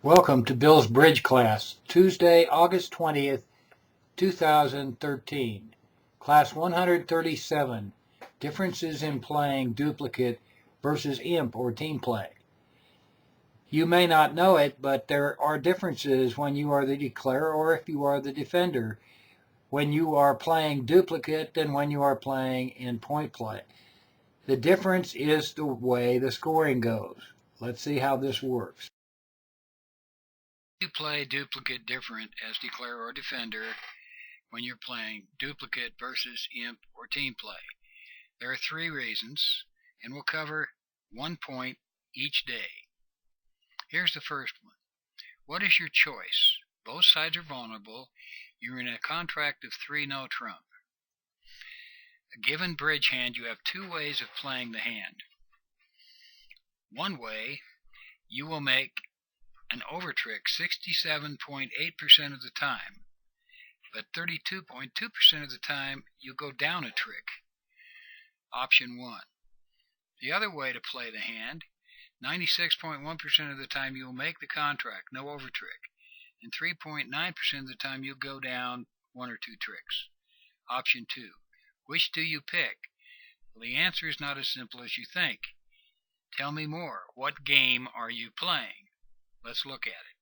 Welcome to Bill's Bridge class, Tuesday, August 20th, 2013. Class 137, Differences in Playing Duplicate versus IMP or Team Play. You may not know it, but there are differences when you are the declarer or if you are the defender, when you are playing duplicate than when you are playing in point play. The difference is the way the scoring goes. Let's see how this works. You play duplicate different as declarer or defender when you're playing duplicate versus imp or team play. There are three reasons, and we'll cover 1 point each day. Here's the first one. What is your choice? Both sides are vulnerable. You're in a contract of 3 no trump. A given bridge hand, you have two ways of playing the hand. One way, you will make an over trick 67.8% of the time, but 32.2% of the time you go down a trick. Option 1. The other way to play the hand, 96.1% of the time you will make the contract, no over trick, and 3.9% of the time you'll go down 1 or 2 tricks. Option 2. Which do you pick? Well, the answer is not as simple as you think. Tell me more. What game are you playing? Let's look at it.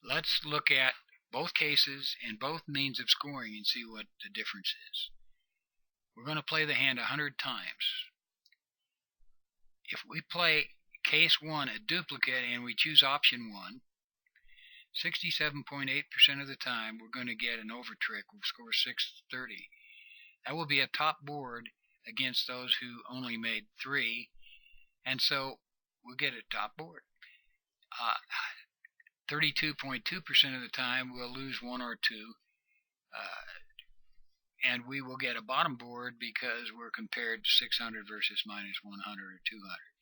Let's look at both cases and both means of scoring and see what the difference is. We're going to play the hand 100 times. If we play case 1 a duplicate and we choose option 1, 67.8% of the time we're going to get an over trick. We'll score 630. That will be a top board against those who only made 3, and so we'll get a top board. 32.2% of the time we'll lose 1 or 2, and we will get a bottom board because we're compared to 600 versus minus 100 or 200.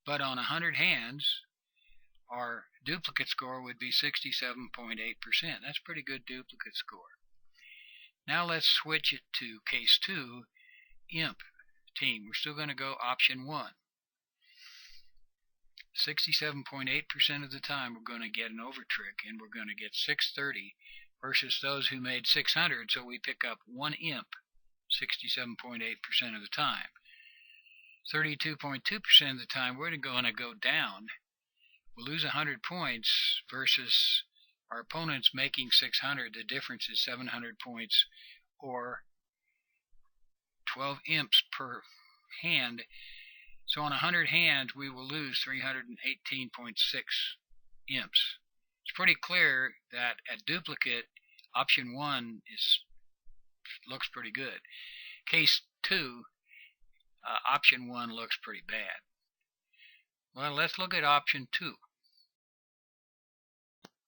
But on 100 hands, our duplicate score would be 67.8%. That's a pretty good duplicate score. Now let's switch it to case 2, imp team. We're still going to go option 1. 67.8% of the time we're going to get an over trick, and we're going to get 630 versus those who made 600, so we pick up 1 imp 67.8% of the time. 32.2% of the time we're going to go down. We'll lose 100 points versus our opponents making 600. The difference is 700 points, or 12 imps per hand. So on 100 hands, we will lose 318.6 imps. It's pretty clear that at duplicate, option 1 looks pretty good. Case 2, option 1 looks pretty bad. Well, let's look at option 2.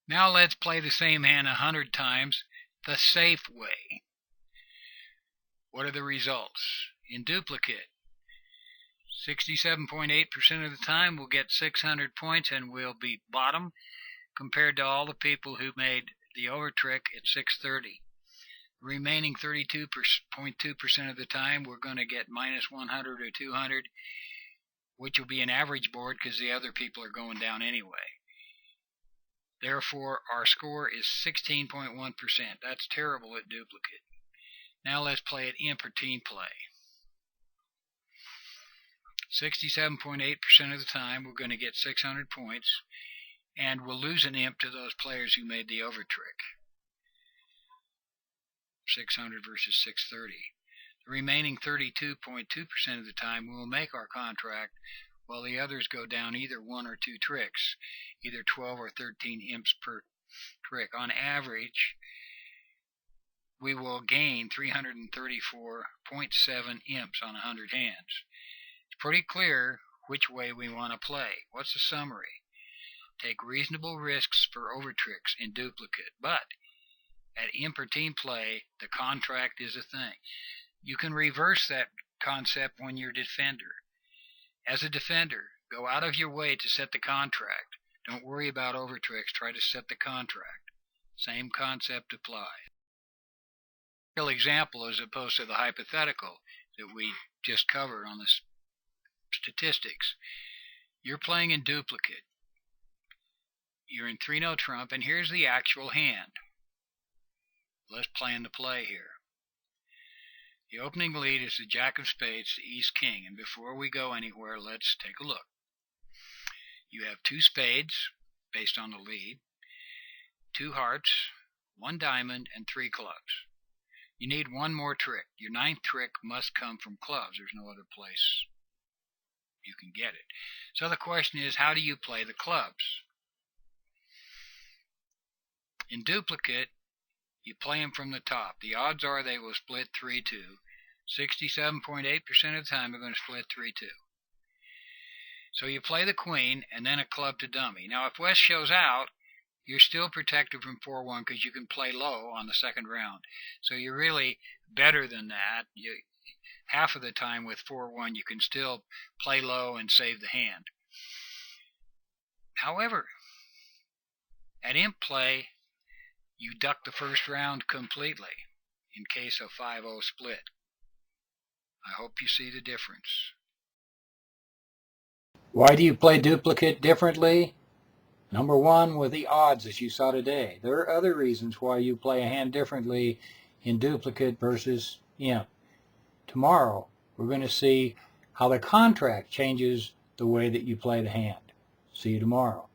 Now let's play the same hand 100 times the safe way. What are the results? In duplicate, 67.8% of the time we'll get 600 points and we'll be bottom compared to all the people who made the over trick at 630. The remaining 32.2% of the time we're going to get minus 100 or 200, which will be an average board because the other people are going down anyway. Therefore, our score is 16.1%. That's terrible at duplicate. Now let's play it imp or team play. 67.8% of the time we're going to get 600 points, and we'll lose an imp to those players who made the over trick. 600 versus 630. The remaining 32.2% of the time we will make our contract, while the others go down either 1 or 2 tricks, either 12 or 13 imps per trick. On average, we will gain 334.7 imps on 100 hands. It's pretty clear which way we want to play. What's the summary? Take reasonable risks for over tricks in duplicate, but at imp or team play, the contract is a thing. You can reverse that concept when you're a defender. As a defender, go out of your way to set the contract. Don't worry about over tricks. Try to set the contract. Same concept applies. Real example as opposed to the hypothetical that we just covered on the statistics. You're playing in duplicate. you're in 3-no trump, and here's the actual hand. Let's plan the play here. The opening lead is the Jack of Spades, the East King, and before we go anywhere, let's take a look. You have 2 spades, based on the lead, 2 hearts, 1 diamond, and 3 clubs. You need one more trick. Your 9th trick must come from clubs. There's no other place you can get it. So the question is, how do you play the clubs? In duplicate, you play them from the top. The odds are they will split 3-2. 67.8% of the time they're going to split 3-2. So you play the queen and then a club to dummy. Now if West shows out, you're still protected from 4-1 because you can play low on the second round. So you're really better than that. Half of the time with 4-1 you can still play low and save the hand. However, at imp play, you duck the first round completely in case of 5-0 split. I hope you see the difference. Why do you play duplicate differently? Number one, with the odds, as you saw today. There are other reasons why you play a hand differently in duplicate versus imp. Tomorrow, we're going to see how the contract changes the way that you play the hand. See you tomorrow.